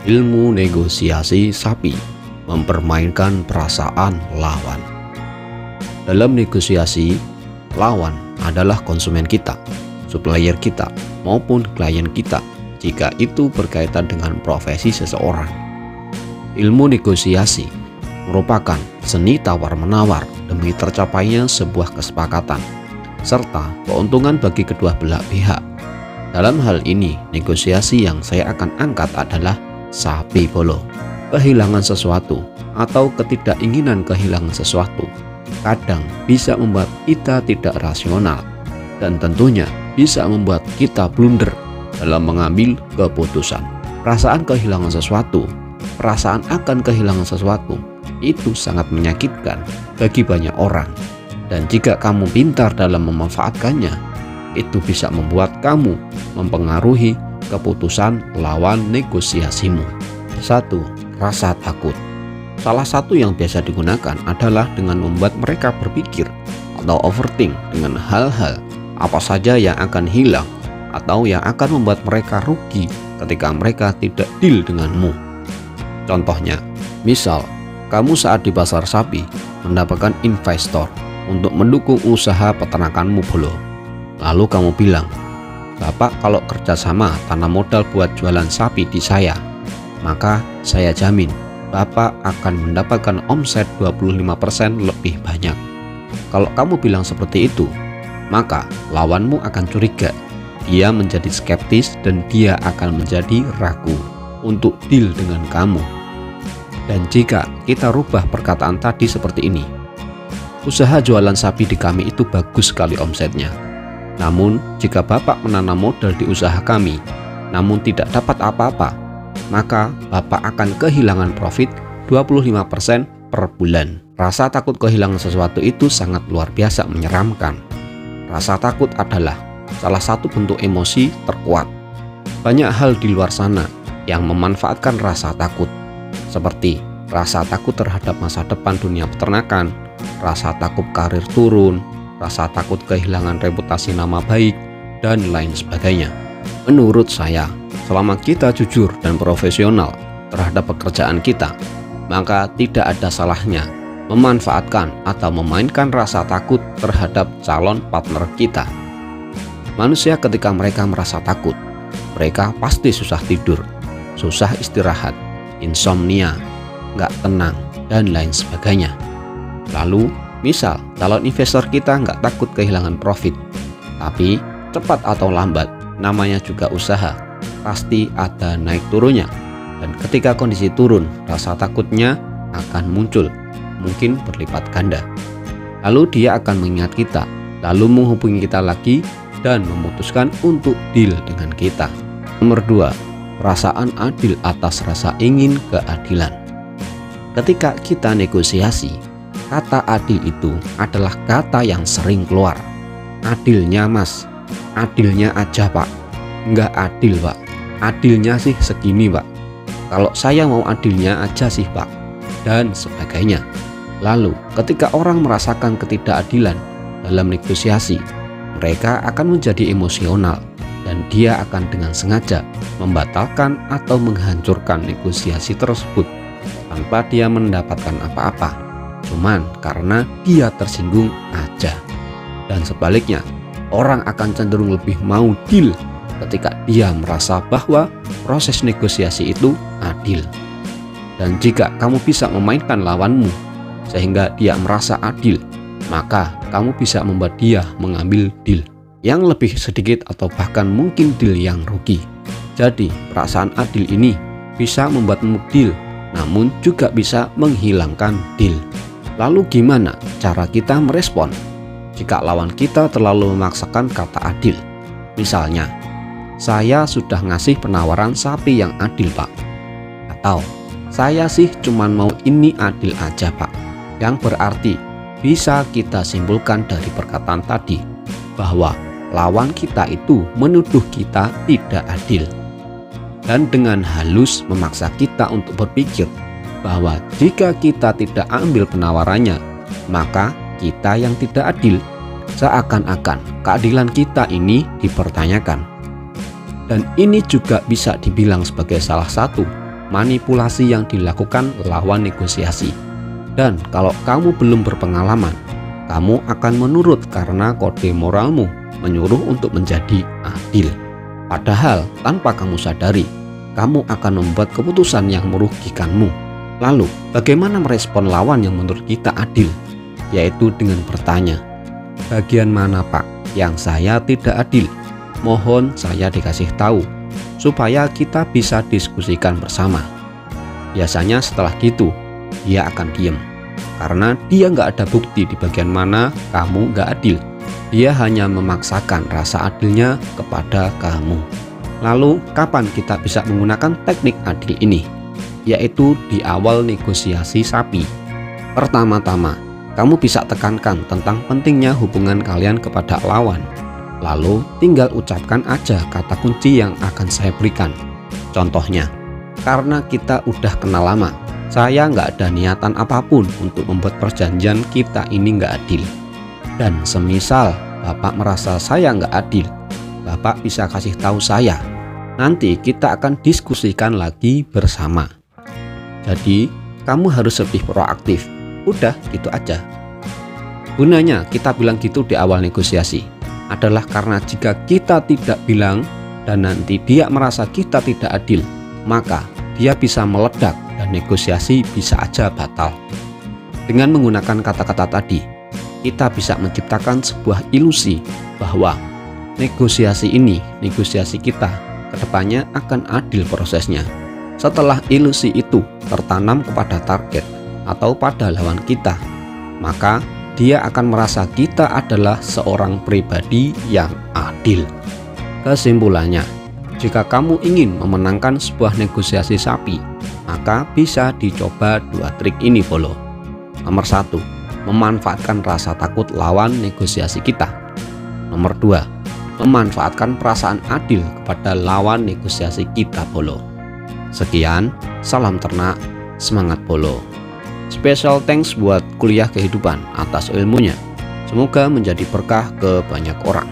Ilmu negosiasi sapi mempermainkan perasaan lawan. Dalam negosiasi, lawan adalah konsumen kita, supplier kita, maupun klien kita jika itu berkaitan dengan profesi seseorang. Ilmu negosiasi merupakan seni tawar-menawar demi tercapainya sebuah kesepakatan, serta keuntungan bagi kedua belah pihak. Dalam hal ini, negosiasi yang saya akan angkat adalah sapi bolo. Kehilangan sesuatu atau ketidakinginan kehilangan sesuatu kadang bisa membuat kita tidak rasional, dan tentunya bisa membuat kita blunder dalam mengambil keputusan. Perasaan kehilangan sesuatu, perasaan akan kehilangan sesuatu itu sangat menyakitkan bagi banyak orang, dan jika kamu pintar dalam memanfaatkannya, itu bisa membuat kamu mempengaruhi keputusan lawan negosiasimu. 1. Rasa takut. Salah satu yang biasa digunakan adalah dengan membuat mereka berpikir atau overthink dengan hal-hal apa saja yang akan hilang atau yang akan membuat mereka rugi ketika mereka tidak deal denganmu. Contohnya, misal kamu saat di pasar sapi mendapatkan investor untuk mendukung usaha peternakanmu bolo. Lalu kamu bilang, "Bapak kalau kerjasama tanam modal buat jualan sapi di saya, maka saya jamin Bapak akan mendapatkan omset 25% lebih banyak." Kalau kamu bilang seperti itu, maka lawanmu akan curiga, dia menjadi skeptis, dan dia akan menjadi ragu untuk deal dengan kamu. Dan jika kita rubah perkataan tadi seperti ini, "Usaha jualan sapi di kami itu bagus sekali omsetnya. Namun jika Bapak menanam modal di usaha kami, namun tidak dapat apa-apa, maka Bapak akan kehilangan profit 25% per bulan." Rasa takut kehilangan sesuatu itu sangat luar biasa menyeramkan. Rasa takut adalah salah satu bentuk emosi terkuat. Banyak hal di luar sana yang memanfaatkan rasa takut, seperti rasa takut terhadap masa depan dunia peternakan, rasa takut karir turun, rasa takut kehilangan reputasi nama baik, dan lain sebagainya. Menurut saya, selama kita jujur dan profesional terhadap pekerjaan kita, maka tidak ada salahnya memanfaatkan atau memainkan rasa takut terhadap calon partner kita. Manusia ketika mereka merasa takut, mereka pasti susah tidur, susah istirahat, insomnia, nggak tenang, dan lain sebagainya. Lalu, misal calon investor kita nggak takut kehilangan profit, tapi cepat atau lambat, namanya juga usaha, pasti ada naik turunnya. Dan ketika kondisi turun, rasa takutnya akan muncul, mungkin berlipat ganda. Lalu dia akan mengingat kita, lalu menghubungi kita lagi dan memutuskan untuk deal dengan kita. Nomor 2, perasaan adil atas rasa ingin keadilan. Ketika kita negosiasi, kata adil itu adalah kata yang sering keluar. "Adilnya mas, adilnya aja pak, nggak adil pak, adilnya sih segini pak, kalau saya mau adilnya aja sih pak," dan sebagainya. Lalu ketika orang merasakan ketidakadilan dalam negosiasi, mereka akan menjadi emosional, dan dia akan dengan sengaja membatalkan atau menghancurkan negosiasi tersebut tanpa dia mendapatkan apa-apa, cuman karena dia tersinggung aja. Dan sebaliknya, orang akan cenderung lebih mau deal ketika dia merasa bahwa proses negosiasi itu adil. Dan jika kamu bisa memainkan lawanmu sehingga dia merasa adil, maka kamu bisa membuat dia mengambil deal yang lebih sedikit atau bahkan mungkin deal yang rugi. Jadi perasaan adil ini bisa membuatmu deal, namun juga bisa menghilangkan deal. Lalu gimana cara kita merespon jika lawan kita terlalu memaksakan kata adil? Misalnya, "Saya sudah ngasih penawaran sapi yang adil pak," atau "Saya sih cuman mau ini adil aja pak," yang berarti bisa kita simpulkan dari perkataan tadi bahwa lawan kita itu menuduh kita tidak adil, dan dengan halus memaksa kita untuk berpikir bahwa jika kita tidak ambil penawarannya, maka kita yang tidak adil. Seakan-akan keadilan kita ini dipertanyakan. Dan ini juga bisa dibilang sebagai salah satu manipulasi yang dilakukan lawan negosiasi. Dan kalau kamu belum berpengalaman, kamu akan menurut karena kode moralmu menyuruh untuk menjadi adil. Padahal tanpa kamu sadari, kamu akan membuat keputusan yang merugikanmu. Lalu, bagaimana merespon lawan yang menurut kita adil? Yaitu dengan bertanya, bagian mana Pak yang saya tidak adil? Mohon saya dikasih tahu, supaya kita bisa diskusikan bersama. Biasanya setelah gitu, dia akan diem. Karena dia nggak ada bukti di bagian mana kamu nggak adil. Dia hanya memaksakan rasa adilnya kepada kamu. Lalu, kapan kita bisa menggunakan teknik adil ini? Yaitu di awal negosiasi sapi. Pertama-tama, kamu bisa tekankan tentang pentingnya hubungan kalian kepada lawan. Lalu, tinggal ucapkan aja kata kunci yang akan saya berikan. Contohnya, karena kita udah kenal lama, saya nggak ada niatan apapun untuk membuat perjanjian kita ini nggak adil. Dan semisal Bapak merasa saya nggak adil, Bapak bisa kasih tahu saya. Nanti kita akan diskusikan lagi bersama. Jadi, kamu harus lebih proaktif. Udah, gitu aja. Gunanya kita bilang gitu di awal negosiasi adalah karena jika kita tidak bilang dan nanti dia merasa kita tidak adil, maka dia bisa meledak dan negosiasi bisa aja batal. Dengan menggunakan kata-kata tadi, kita bisa menciptakan sebuah ilusi bahwa negosiasi kita kedepannya akan adil prosesnya. Setelah ilusi itu tertanam kepada target atau pada lawan kita, maka dia akan merasa kita adalah seorang pribadi yang adil. Kesimpulannya, jika kamu ingin memenangkan sebuah negosiasi sapi, maka bisa dicoba 2 trik ini, Bolo. Nomor 1, memanfaatkan rasa takut lawan negosiasi kita. Nomor 2, memanfaatkan perasaan adil kepada lawan negosiasi kita, Bolo. Sekian, salam ternak, semangat Bolo. Special thanks buat Kuliah Kehidupan atas ilmunya. Semoga menjadi berkah ke banyak orang.